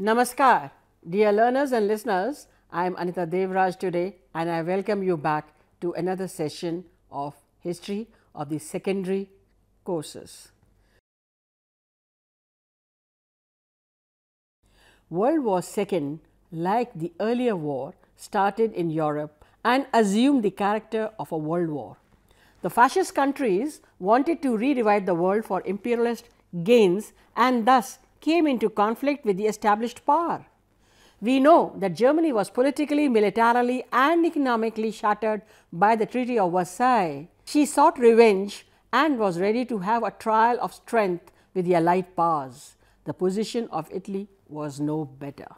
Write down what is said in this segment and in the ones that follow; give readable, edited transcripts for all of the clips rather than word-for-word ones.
Namaskar, dear learners and listeners. I am Anita Devraj today and I welcome you back to another session of History of the Secondary Courses. World War II, like the earlier war, started in Europe and assumed the character of a world war. The fascist countries wanted to re-divide the world for imperialist gains and thus came into conflict with the established power. We know that Germany was politically, militarily and economically shattered by the Treaty of Versailles. She sought revenge and was ready to have a trial of strength with the Allied powers. The position of Italy was no better.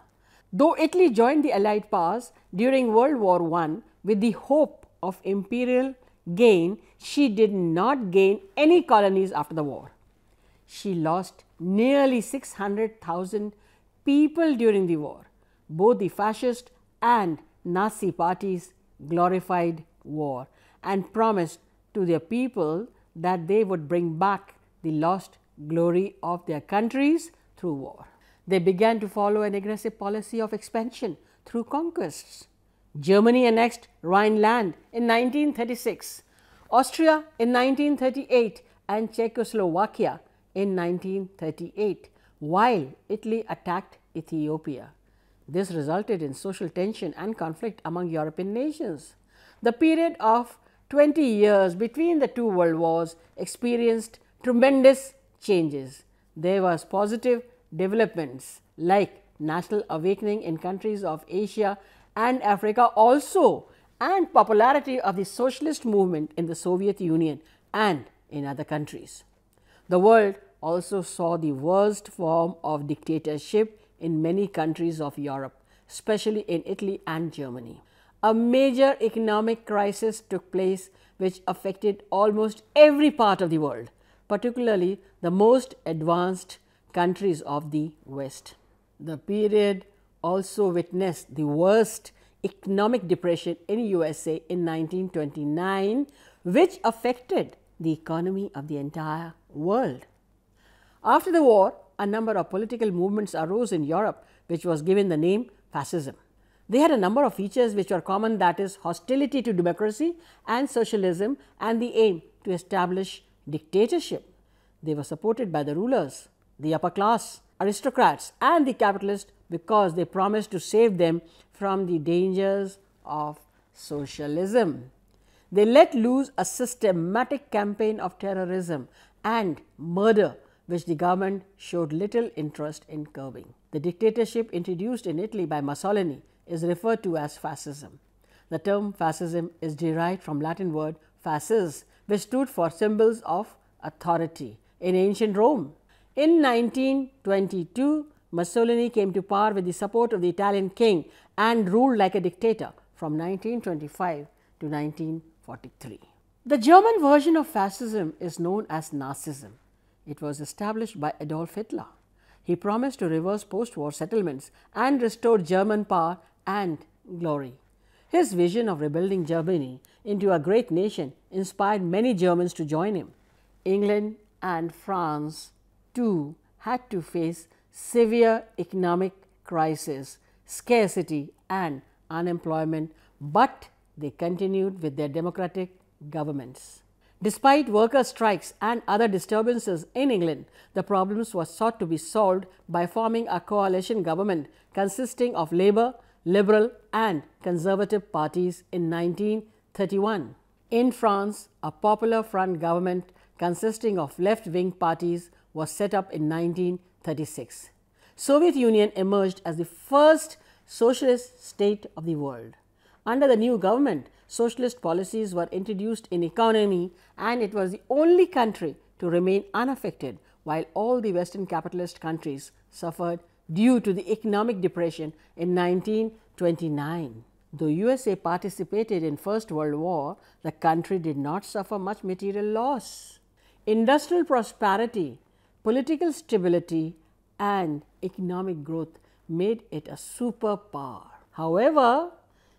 Though Italy joined the Allied powers during World War I with the hope of imperial gain, she did not gain any colonies after the war. She lost nearly 600,000 people during the war. Both the fascist and Nazi parties glorified war and promised to their people that they would bring back the lost glory of their countries through war. They began to follow an aggressive policy of expansion through conquests. Germany annexed Rhineland in 1936, Austria in 1938 and Czechoslovakia in 1938, while Italy attacked Ethiopia. This resulted in social tension and conflict among European nations. The period of 20 years between the two world wars experienced tremendous changes. There was positive developments like national awakening in countries of Asia and Africa also, and popularity of the socialist movement in the Soviet Union and in other countries. The world also saw the worst form of dictatorship in many countries of Europe, especially in Italy and Germany. A major economic crisis took place which affected almost every part of the world, particularly the most advanced countries of the West. The period also witnessed the worst economic depression in USA in 1929, which affected the economy of the entire world. After the war, a number of political movements arose in Europe which was given the name fascism. They had a number of features which were common, that is hostility to democracy and socialism and the aim to establish dictatorship. They were supported by the rulers, the upper class, aristocrats and the capitalists because they promised to save them from the dangers of socialism. They let loose a systematic campaign of terrorism and murder which the government showed little interest in curbing. The dictatorship introduced in Italy by Mussolini is referred to as fascism. The term fascism is derived from Latin word fasces, which stood for symbols of authority in ancient Rome. In 1922, Mussolini came to power with the support of the Italian king and ruled like a dictator from 1925 to 1943. The German version of fascism is known as Nazism. It was established by Adolf Hitler. He promised to reverse post-war settlements and restore German power and glory. His vision of rebuilding Germany into a great nation inspired many Germans to join him. England and France too had to face severe economic crisis, scarcity and unemployment, but they continued with their democratic governments. Despite worker strikes and other disturbances in England, the problems were sought to be solved by forming a coalition government consisting of Labour, Liberal and Conservative parties in 1931. In France, a Popular Front government consisting of left-wing parties was set up in 1936. Soviet Union emerged as the first socialist state of the world. Under the new government, socialist policies were introduced in economy and it was the only country to remain unaffected while all the Western capitalist countries suffered due to the economic depression in 1929. Though USA participated in First World War, the country did not suffer much material loss. Industrial prosperity, political stability and economic growth made it a superpower. However,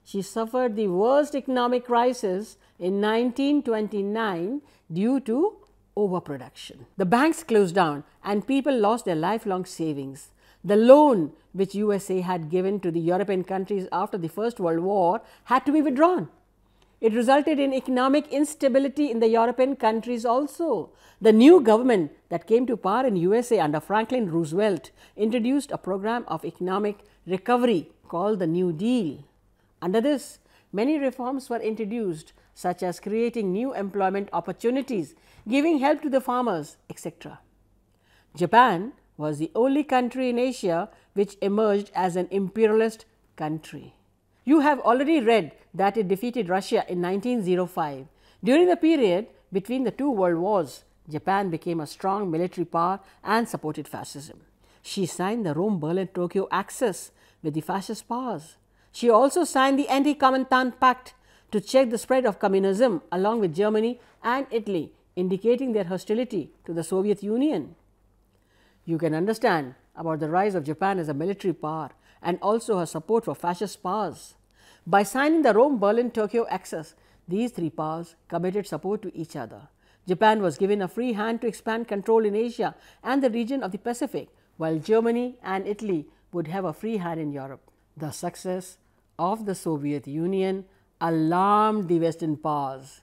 she suffered the worst economic crisis in 1929 due to overproduction. The banks closed down and people lost their lifelong savings. The loan which USA had given to the European countries after the First World War had to be withdrawn. It resulted in economic instability in the European countries also. The new government that came to power in USA under Franklin Roosevelt introduced a program of economic recovery called the New Deal. Under this, many reforms were introduced, such as creating new employment opportunities, giving help to the farmers, etc. Japan was the only country in Asia which emerged as an imperialist country. You have already read that it defeated Russia in 1905. During the period between the two world wars, Japan became a strong military power and supported fascism. She signed the Rome-Berlin-Tokyo Axis with the fascist powers. She also signed the Anti-Comintern Pact to check the spread of communism along with Germany and Italy, indicating their hostility to the Soviet Union. You can understand about the rise of Japan as a military power and also her support for fascist powers. By signing the Rome-Berlin-Tokyo Axis, these three powers committed support to each other. Japan was given a free hand to expand control in Asia and the region of the Pacific, while Germany and Italy would have a free hand in Europe. The success of the Soviet Union alarmed the Western powers.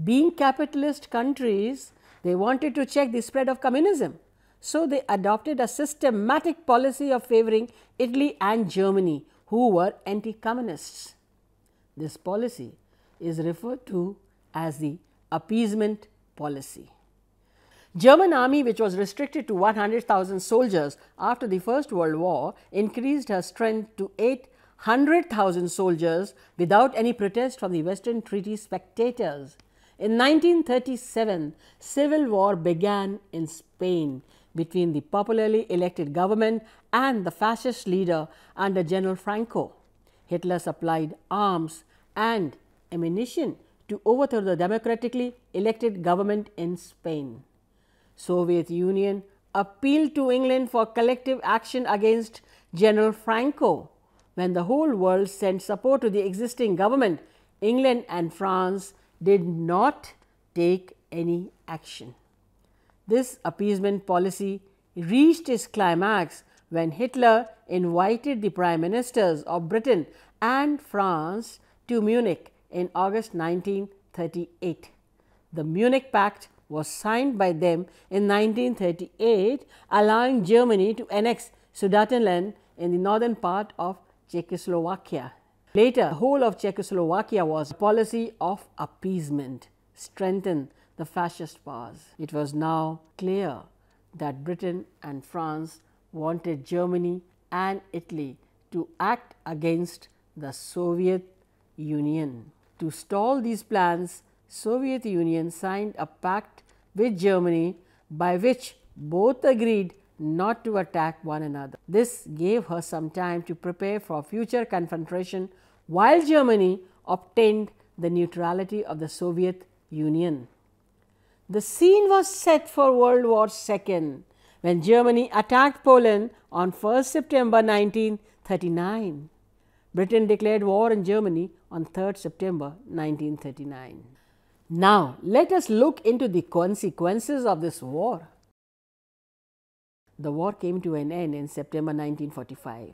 Being capitalist countries, they wanted to check the spread of communism. So, they adopted a systematic policy of favoring Italy and Germany, who were anti-communists. This policy is referred to as the appeasement policy. German army, which was restricted to 100,000 soldiers after the First World War, increased her strength to 800,000 soldiers without any protest from the Western treaty spectators. In 1937, civil war began in Spain between the popularly elected government and the fascist leader under General Franco. Hitler supplied arms and ammunition to overthrow the democratically elected government in Spain. Soviet Union appealed to England for collective action against General Franco. When the whole world sent support to the existing government, England and France did not take any action. This appeasement policy reached its climax when Hitler invited the prime ministers of Britain and France to Munich in August 1938. The Munich Pact was signed by them in 1938, allowing Germany to annex Sudetenland in the northern part of Czechoslovakia. Later, the whole of Czechoslovakia was a policy of appeasement, strengthened the fascist powers. It was now clear that Britain and France wanted Germany and Italy to act against the Soviet Union. To stall these plans, Soviet Union signed a pact with Germany by which both agreed not to attack one another. This gave her some time to prepare for future confrontation, while Germany obtained the neutrality of the Soviet Union. The scene was set for World War II when Germany attacked Poland on 1 September 1939. Britain declared war on Germany on 3 September 1939. Now, let us look into the consequences of this war. The war came to an end in September 1945.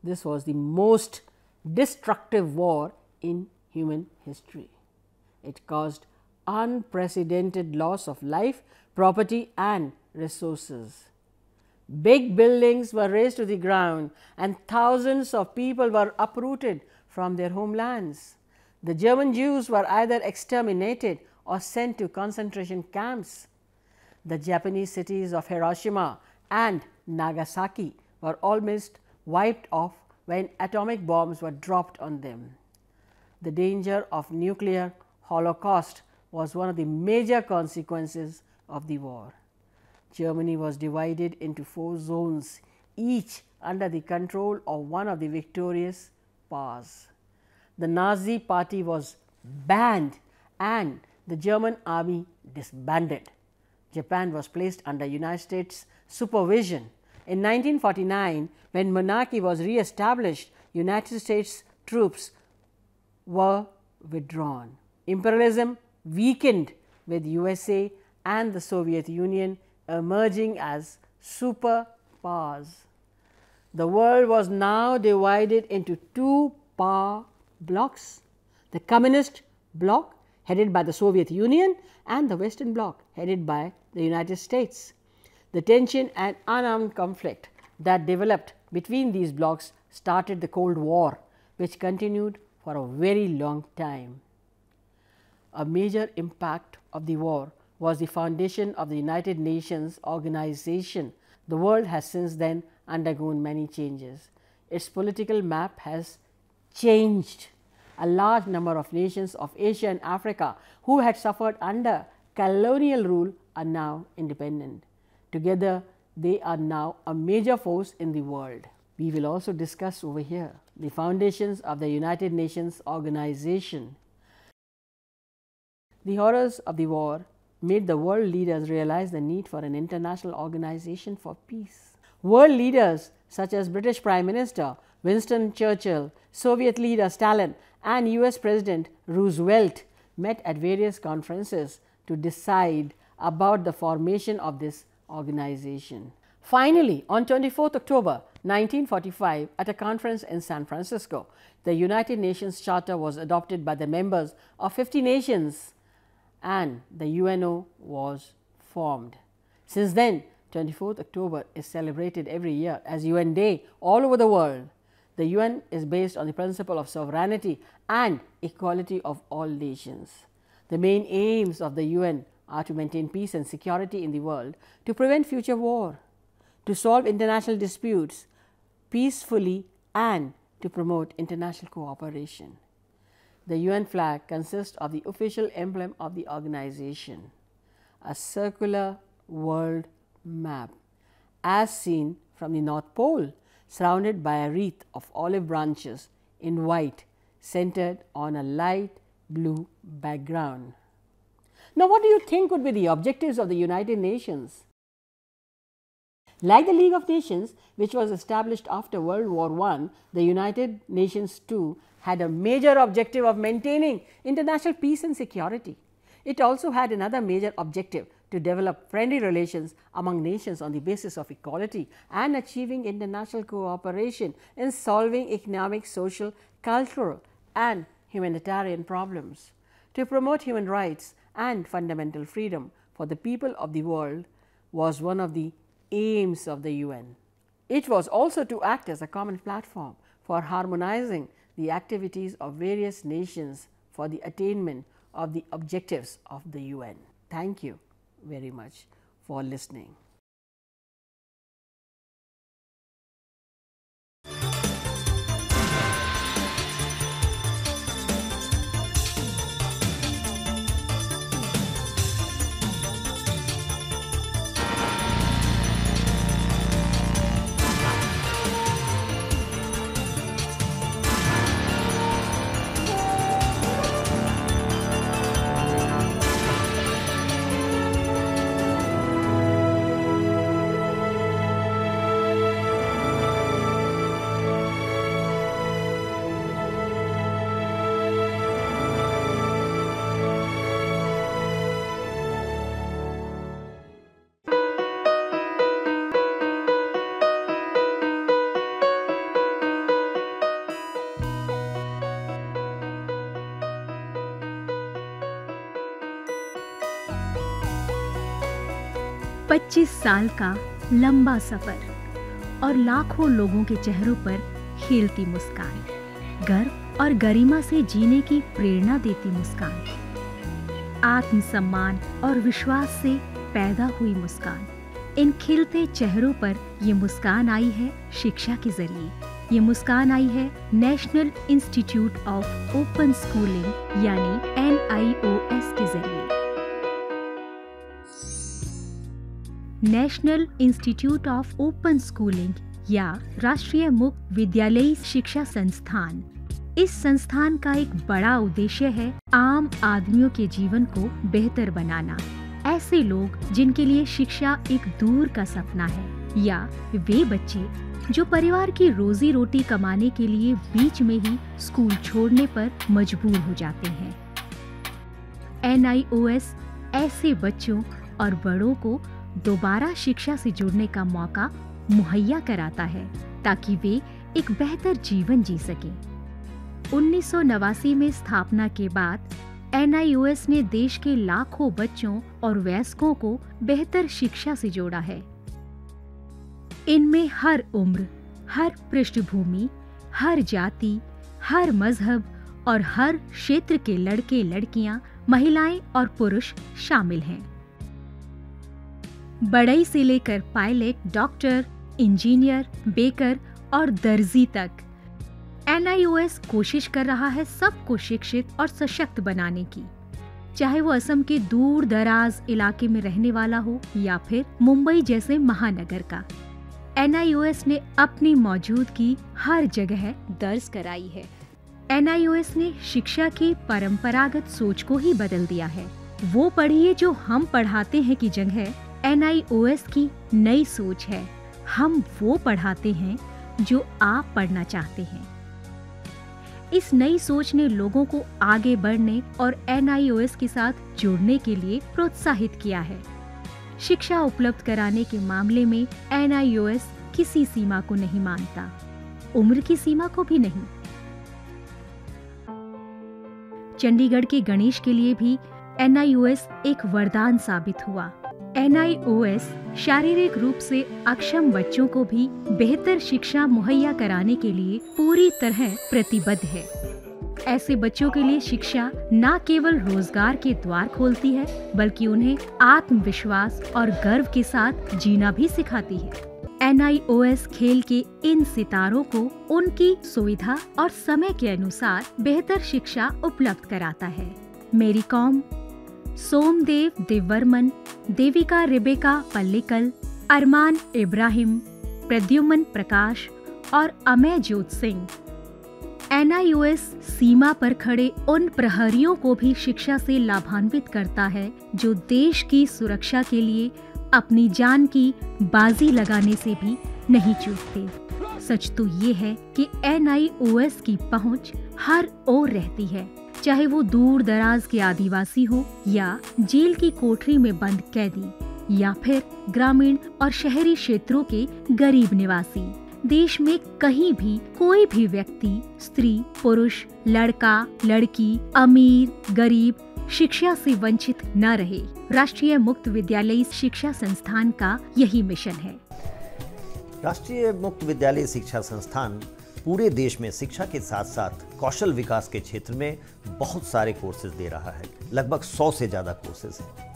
This was the most destructive war in human history. It caused unprecedented loss of life, property and resources. Big buildings were razed to the ground and thousands of people were uprooted from their homelands. The German Jews were either exterminated or sent to concentration camps. The Japanese cities of Hiroshima and Nagasaki were almost wiped off when atomic bombs were dropped on them. The danger of nuclear holocaust was one of the major consequences of the war. Germany was divided into 4 zones, each under the control of one of the victorious powers. The Nazi Party was banned and the German army disbanded. Japan was placed under United States supervision. In 1949, when monarchy was re-established, United States troops were withdrawn. Imperialism weakened with USA and the Soviet Union emerging as superpowers. The world was now divided into two power blocks: the Communist bloc headed by the Soviet Union and the Western bloc headed by the United States. The tension and unarmed conflict that developed between these blocs started the Cold War, which continued for a very long time. A major impact of the war was the foundation of the United Nations organization. The world has since then undergone many changes. Its political map has changed. A large number of nations of Asia and Africa who had suffered under colonial rule are now independent. Together, they are now a major force in the world. We will also discuss over here the foundations of the United Nations organization. The horrors of the war made the world leaders realize the need for an international organization for peace. World leaders such as British Prime Minister Winston Churchill, Soviet leader Stalin and US President Roosevelt met at various conferences to decide about the formation of this organization. Finally, on 24th October 1945, at a conference in San Francisco, the United Nations Charter was adopted by the members of 50 nations and the UNO was formed. Since then, 24th October is celebrated every year as UN Day all over the world. The UN is based on the principle of sovereignty and equality of all nations. The main aims of the UN are to maintain peace and security in the world, to prevent future war, to solve international disputes peacefully, and to promote international cooperation. The UN flag consists of the official emblem of the organization, a circular world map as seen from the North Pole, surrounded by a wreath of olive branches in white, centered on a light blue background. Now, what do you think would be the objectives of the United Nations? Like the League of Nations, which was established after World War I, the United Nations too had a major objective of maintaining international peace and security. It also had another major objective to develop friendly relations among nations on the basis of equality and achieving international cooperation in solving economic, social, cultural and humanitarian problems. To promote human rights and fundamental freedom for the people of the world was one of the aims of the UN. It was also to act as a common platform for harmonizing the activities of various nations for the attainment of the objectives of the UN. Thank you very much for listening. पच्चीस साल का लंबा सफर और लाखों लोगों के चेहरों पर खिलती मुस्कान, गर्व और गरिमा से जीने की प्रेरणा देती मुस्कान, आत्मसम्मान और विश्वास से पैदा हुई मुस्कान। इन खिलते चेहरों पर ये मुस्कान आई है शिक्षा के जरिए। ये मुस्कान आई है national institute of open schooling यानी NIOS के जरिए। National institute of open schooling या राष्ट्रीय मुक्त विद्यालयी शिक्षा संस्थान, इस संस्थान का एक बड़ा उद्देश्य है आम आदमियों के जीवन को बेहतर बनाना। ऐसे लोग जिनके लिए शिक्षा एक दूर का सपना है या वे बच्चे जो परिवार की रोजी रोटी कमाने के लिए बीच में ही स्कूल छोड़ने पर मजबूर हो जाते हैं। NIOS ऐसे बच्चों और बड़ों को दोबारा शिक्षा से जुड़ने का मौका मुहैया कराता है। ताकि वे एक बेहतर जीवन जी सकें। 1989 में स्थापना के बाद NIOS ने देश के लाखों बच्चों और वयस्कों को बेहतर शिक्षा से जोड़ा है। इनमें हर उम्र, हर पृष्ठभूमि, हर जाति, हर मजहब और हर क्षेत्र के लड़के लड़कियां, महिलाएं और पुरुष शामिल हैं। बढ़ई से लेकर पायलट, डॉक्टर, इंजीनियर, बेकर और दर्जी तक NIOS कोशिश कर रहा है सबको शिक्षित और सशक्त बनाने की, चाहे वो असम के दूर दराज इलाके में रहने वाला हो या फिर मुंबई जैसे महानगर का। NIOS ने अपनी मौजूदगी हर जगह दर्ज कराई है। NIOS ने शिक्षा की परंपरागत सोच को ही बदल दिया है। वो पढ़िए जो हम पढ़ाते हैं की जगह NIOS की नई सोच है, हम वो पढ़ाते हैं जो आप पढ़ना चाहते हैं। इस नई सोच ने लोगों को आगे बढ़ने और NIOS के साथ जुड़ने के लिए प्रोत्साहित किया है। शिक्षा उपलब्ध कराने के मामले में NIOS किसी सीमा को नहीं मानता, उम्र की सीमा को भी नहीं। चंडीगढ़ के गणेश के लिए भी NIOS एक वरदान साबित हुआ। NIOS शारीरिक रूप से अक्षम बच्चों को भी बेहतर शिक्षा मुहैया कराने के लिए पूरी तरह प्रतिबद्ध है। ऐसे बच्चों के लिए शिक्षा न केवल रोजगार के द्वार खोलती है, बल्कि उन्हें आत्मविश्वास और गर्व के साथ जीना भी सिखाती है। NIOS खेल के इन सितारों को उनकी सुविधा और समय के अनुसार बेहतर शिक्षा उपलब्ध कराता है। मेरी कॉम, सोमदेव देववर्मन, देविका रेबेका पल्लिकल, अरमान इब्राहिम, प्रद्युमन प्रकाश और अमयजोत सिंह। NIOS सीमा पर खड़े उन प्रहरियों को भी शिक्षा से लाभान्वित करता है जो देश की सुरक्षा के लिए अपनी जान की बाजी लगाने से भी नहीं चूकते। सच तो ये है कि NIOS की पहुंच हर ओर रहती है, चाहे वो दूर दराज के आदिवासी हो या जेल की कोठरी में बंद कैदी या फिर ग्रामीण और शहरी क्षेत्रों के गरीब निवासी। देश में कहीं भी कोई भी व्यक्ति, स्त्री, पुरुष, लड़का, लड़की, अमीर, गरीब शिक्षा से वंचित न रहे। राष्ट्रीय मुक्त विद्यालयी शिक्षा संस्थान का यही मिशन है। राष्ट्रीय मुक्त विद्यालय शिक्षा संस्थान पूरे देश में शिक्षा के साथ साथ कौशल विकास के क्षेत्र में बहुत सारे कोर्सेज दे रहा है। लगभग 100 से ज़्यादा कोर्सेज हैं।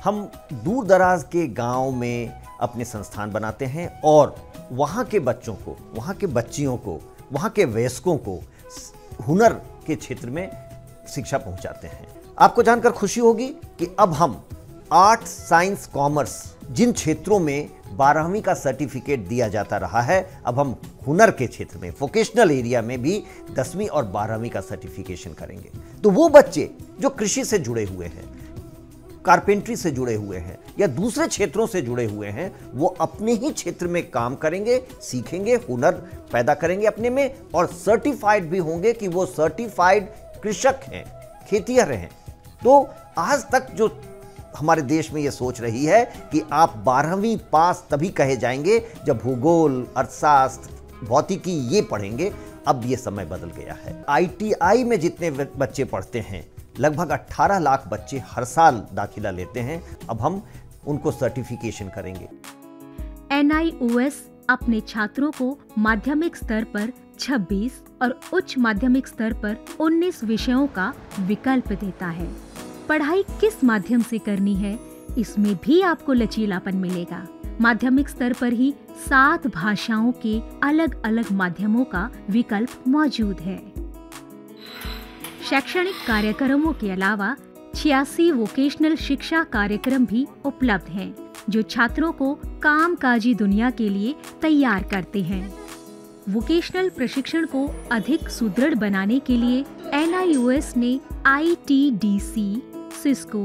हम दूर दराज के गांव में अपने संस्थान बनाते हैं और वहाँ के बच्चों को, वहाँ के बच्चियों को, वहाँ के वयस्कों को हुनर के क्षेत्र में शिक्षा पहुँचाते हैं। आपको जानकर खुशी होगी कि अब हम आर्ट्स, साइंस, कॉमर्स जिन क्षेत्रों में 12वीं का सर्टिफिकेट दिया जाता रहा है, अब हम हुनर के क्षेत्र में, वोकेशनल एरिया में भी 10वीं और 12वीं का सर्टिफिकेशन करेंगे। तो वो बच्चे जो कृषि से जुड़े हुए हैं, कारपेंट्री से जुड़े हुए हैं या दूसरे क्षेत्रों से जुड़े हुए हैं, वो अपने ही क्षेत्र में काम करेंगे, सीखेंगे, हुनर पैदा करेंगे अपने में और सर्टिफाइड भी होंगे कि वो सर्टिफाइड कृषक हैं, खेतिहर हैं। तो आज तक जो हमारे देश में ये सोच रही है कि आप 12वीं पास तभी कहे जाएंगे जब भूगोल, अर्थशास्त्र, भौतिकी ये पढ़ेंगे, अब ये समय बदल गया है। ITI में जितने बच्चे पढ़ते हैं, लगभग 18 लाख बच्चे हर साल दाखिला लेते हैं। अब हम उनको सर्टिफिकेशन करेंगे। NIOS अपने छात्रों को माध्यमिक स्तर पर 26 और उच्च माध्यमिक स्तर पर 19 विषयों का विकल्प देता है। पढ़ाई किस माध्यम से करनी है, इसमें भी आपको लचीलापन मिलेगा। माध्यमिक स्तर पर ही 7 भाषाओं के अलग अलग माध्यमों का विकल्प मौजूद है। शैक्षणिक कार्यक्रमों के अलावा 86 वोकेशनल शिक्षा कार्यक्रम भी उपलब्ध हैं, जो छात्रों को कामकाजी दुनिया के लिए तैयार करते हैं। वोकेशनल प्रशिक्षण को अधिक सुदृढ़ बनाने के लिए NIOS ने ITDC, Cisco,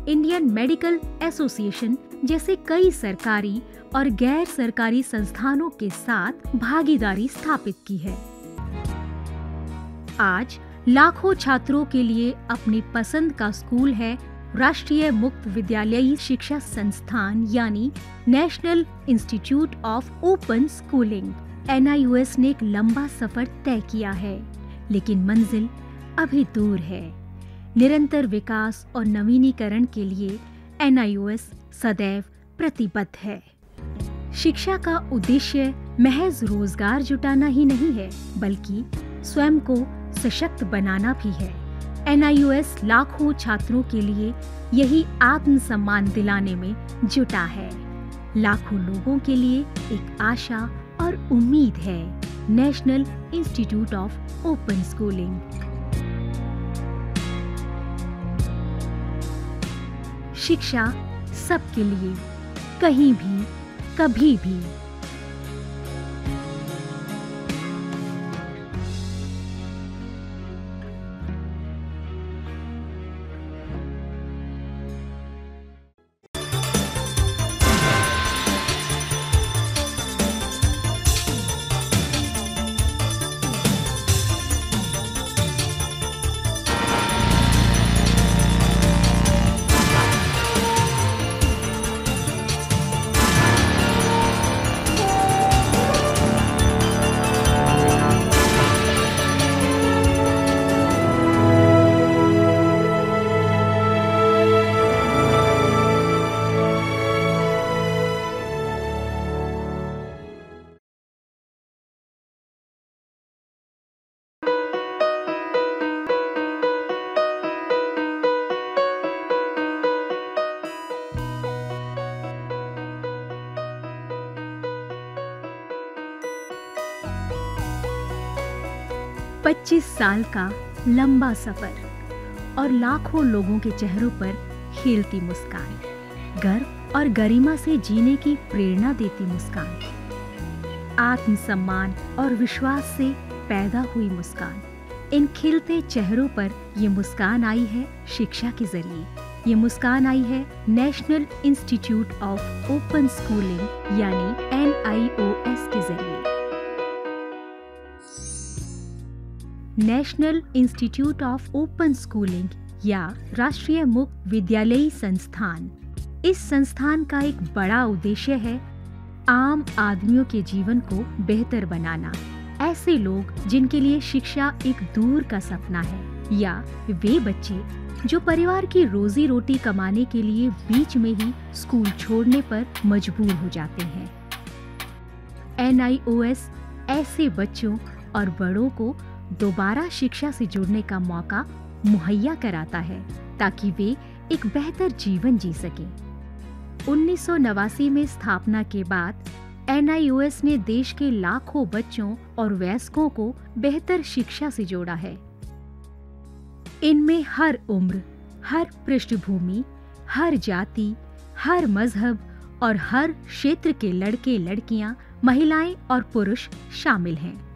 Indian medical association जैसे कई सरकारी और गैर सरकारी संस्थानों के साथ भागीदारी स्थापित की है। आज लाखों छात्रों के लिए अपनी पसंद का स्कूल है राष्ट्रीय मुक्त विद्यालयी शिक्षा संस्थान यानी national institute of open schooling. NIOS ने एक लंबा सफर तय किया है, लेकिन मंजिल अभी दूर है। निरंतर विकास और नवीनीकरण के लिए NIOS सदैव प्रतिबद्ध है। शिक्षा का उद्देश्य महज रोजगार जुटाना ही नहीं है, बल्कि स्वयं को सशक्त बनाना भी है। NIOS लाखों छात्रों के लिए यही आत्मसम्मान दिलाने में जुटा है। लाखों लोगों के लिए एक आशा और उम्मीद है। National institute of open schooling. शिक्षा सबके लिए, कहीं भी, कभी भी। पच्चीस साल का लंबा सफर और लाखों लोगों के चेहरों पर खिलती मुस्कान, गर्व और गरिमा से जीने की प्रेरणा देती मुस्कान, आत्मसम्मान और विश्वास से पैदा हुई मुस्कान। इन खिलते चेहरों पर ये मुस्कान आई है शिक्षा के जरिए। ये मुस्कान आई है national institute of open schooling यानी NIOS के जरिए। National institute of open schooling या राष्ट्रीय मुक्त विद्यालयी संस्थान, इस संस्थान का एक बड़ा उद्देश्य है आम आदमियों के जीवन को बेहतर बनाना। ऐसे लोग जिनके लिए शिक्षा एक दूर का सपना है, या वे बच्चे जो परिवार की रोजी रोटी कमाने के लिए बीच में ही स्कूल छोड़ने पर मजबूर हो जाते हैं। NIOS ऐसे बच्चों और बड़ों को दोबारा शिक्षा से जुड़ने का मौका मुहैया कराता है ताकि वे एक बेहतर जीवन जी सकें। 1989 में स्थापना के बाद NIOS ने देश के लाखों बच्चों और वयस्कों को बेहतर शिक्षा से जोड़ा है। इनमें हर उम्र, हर पृष्ठभूमि, हर जाति, हर मजहब और हर क्षेत्र के लड़के लड़कियां, महिलाएं और पुरुष शामिल हैं।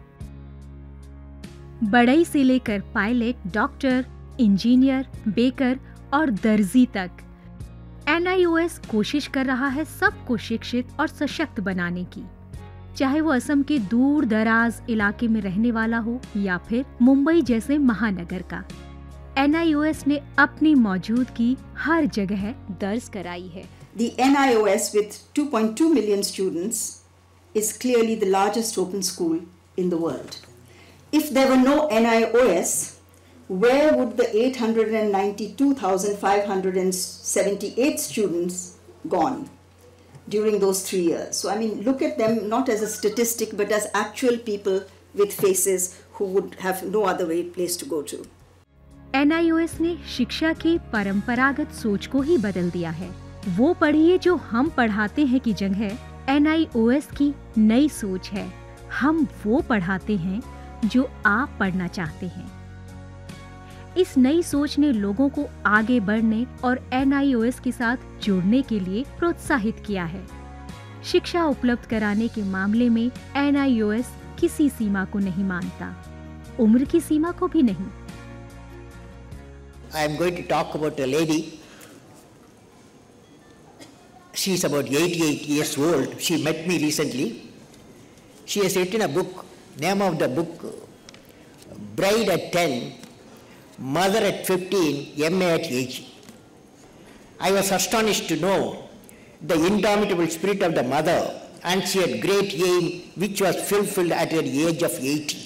बढ़ई से लेकर पायलट, डॉक्टर, इंजीनियर, बेकर और दर्जी तक NIOS कोशिश कर रहा है सबको शिक्षित और सशक्त बनाने की, चाहे वो असम के दूर दराज इलाके में रहने वाला हो या फिर मुंबई जैसे महानगर का। NIOS ने अपनी मौजूदगी हर जगह दर्ज कराई है। The NIOS with 2.2 million students is clearly the largest open school in the world. If there were no NIOS, where would the 892,578 students gone during those 3 years? So I mean, look at them not as a statistic but as actual people with faces who would have no other place to go to. NIOS ने शिक्षा की परंपरागत सोच को ही बदल दिया है। वो पढ़िए जो हम पढ़ाते हैं की जगह NIOS की नई सोच है, हम वो पढ़ाते हैं जो आप पढ़ना चाहते हैं। इस नई सोच ने लोगों को आगे बढ़ने और NIOS के साथ जुड़ने के लिए प्रोत्साहित किया है। शिक्षा उपलब्ध कराने के मामले में NIOS किसी सीमा को नहीं मानता, उम्र की सीमा को भी नहीं। I am going to talk about a lady. She is about 88 years old. She met me recently. She has written a book. Name of the book, Bride at 10, Mother at 15, MA at 80. I was astonished to know the indomitable spirit of the mother and she had great aim which was fulfilled at the age of 80.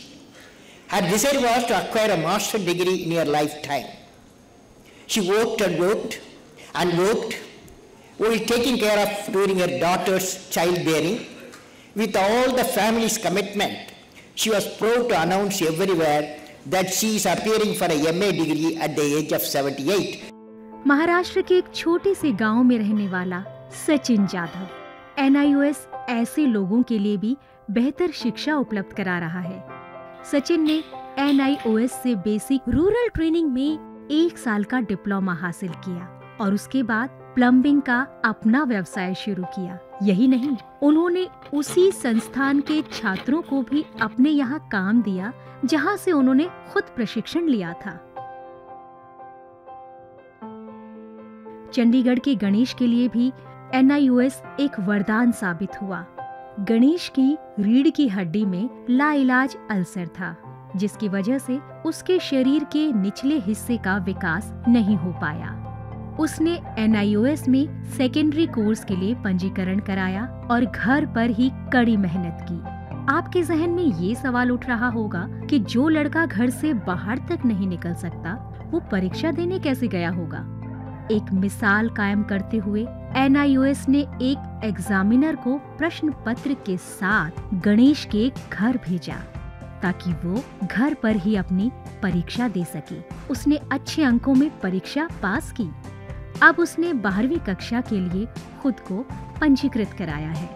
Her desire was to acquire a master's degree in her lifetime. She worked and worked and worked, while taking care of during her daughter's childbearing. With all the family's commitment, she was proud to announce everywhere that she is appearing for a MA degree at the age of 78. Maharashtra के एक छोटे से गांव में रहने वाला Sachin Jadhav NIOS ऐसे लोगों के लिए भी बेहतर शिक्षा उपलब्ध करा रहा है। सचिन ने NIOS से बेसिक रूरल ट्रेनिंग में 1 साल का डिप्लोमा हासिल किया और उसके बाद प्लम्बिंग का अपना व्यवसाय शुरू किया। यही नहीं, उन्होंने उसी संस्थान के छात्रों को भी अपने यहाँ काम दिया जहाँ से उन्होंने खुद प्रशिक्षण लिया था। चंडीगढ़ के गणेश के लिए भी NIOS एक वरदान साबित हुआ। गणेश की रीढ़ की हड्डी में लाइलाज अल्सर था, जिसकी वजह से उसके शरीर के निचले हिस्से का विकास नहीं हो पाया। उसने NIOS में सेकेंडरी कोर्स के लिए पंजीकरण कराया और घर पर ही कड़ी मेहनत की। आपके जहन में ये सवाल उठ रहा होगा कि जो लड़का घर से बाहर तक नहीं निकल सकता, वो परीक्षा देने कैसे गया होगा। एक मिसाल कायम करते हुए NIOS ने एक एग्जामिनर को प्रश्न पत्र के साथ गणेश के घर भेजा ताकि वो घर पर ही अपनी परीक्षा दे सके। उसने अच्छे अंकों में परीक्षा पास की। अब उसने 12वीं कक्षा के लिए खुद को पंजीकृत कराया है।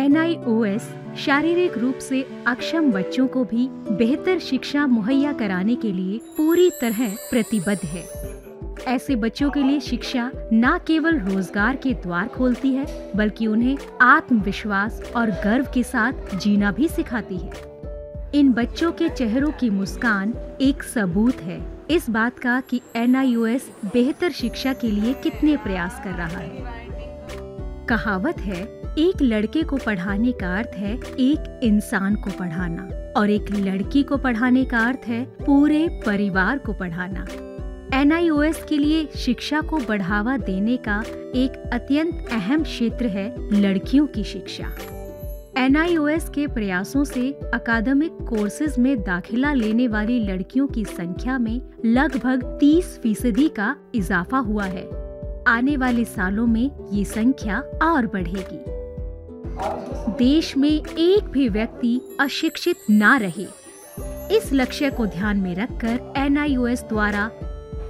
NIOS शारीरिक रूप से अक्षम बच्चों को भी बेहतर शिक्षा मुहैया कराने के लिए पूरी तरह प्रतिबद्ध है। ऐसे बच्चों के लिए शिक्षा न केवल रोजगार के द्वार खोलती है, बल्कि उन्हें आत्मविश्वास और गर्व के साथ जीना भी सिखाती है। इन बच्चों के चेहरों की मुस्कान एक सबूत है इस बात का कि NIOS बेहतर शिक्षा के लिए कितने प्रयास कर रहा है। कहावत है, एक लड़के को पढ़ाने का अर्थ है एक इंसान को पढ़ाना और एक लड़की को पढ़ाने का अर्थ है पूरे परिवार को पढ़ाना। NIOS के लिए शिक्षा को बढ़ावा देने का एक अत्यंत अहम क्षेत्र है लड़कियों की शिक्षा। NIOS के प्रयासों से अकादमिक कोर्सेज में दाखिला लेने वाली लड़कियों की संख्या में लगभग 30% का इजाफा हुआ है। आने वाले सालों में ये संख्या और बढ़ेगी। देश में एक भी व्यक्ति अशिक्षित ना रहे, इस लक्ष्य को ध्यान में रखकर NIOS द्वारा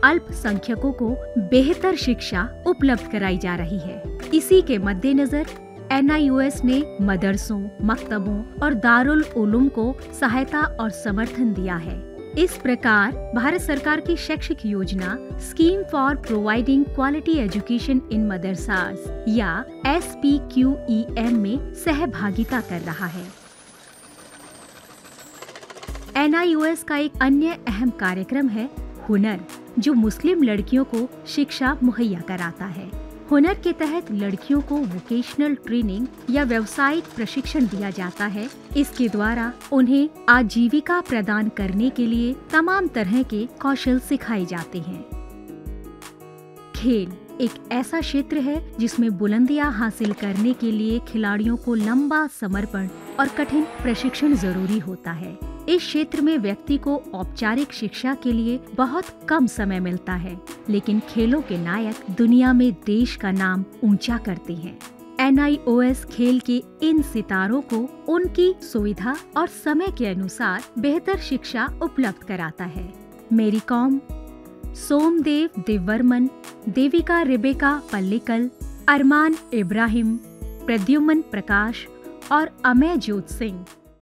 अल्पसंख्यकों को बेहतर शिक्षा उपलब्ध कराई जा रही है। इसी के मद्देनजर NIOS ने मदरसों, मकतबों और दारुल उलूम को सहायता और समर्थन दिया है। इस प्रकार भारत सरकार की शैक्षिक योजना scheme for providing quality education in madrasas या SPQEM में सहभागिता कर रहा है। NIOS का एक अन्य अहम कार्यक्रम है हुनर, जो मुस्लिम लड़कियों को शिक्षा मुहैया कराता है। हुनर के तहत लड़कियों को वोकेशनल ट्रेनिंग या व्यावसायिक प्रशिक्षण दिया जाता है। इसके द्वारा उन्हें आजीविका प्रदान करने के लिए तमाम तरह के कौशल सिखाए जाते हैं। खेल एक ऐसा क्षेत्र है जिसमें बुलंदियां हासिल करने के लिए खिलाड़ियों को लंबा समर्पण और कठिन प्रशिक्षण जरूरी होता है। इस क्षेत्र में व्यक्ति को औपचारिक शिक्षा के लिए बहुत कम समय मिलता है, लेकिन खेलों के नायक दुनिया में देश का नाम ऊंचा करते हैं। NIOS खेल के इन सितारों को उनकी सुविधा और समय के अनुसार बेहतर शिक्षा उपलब्ध कराता है। मेरी कॉम, सोमदेव देववर्मन, देविका रेबेका पल्लिकल, अरमान इब्राहिम, प्रद्युमन प्रकाश और अमय जोत सिंह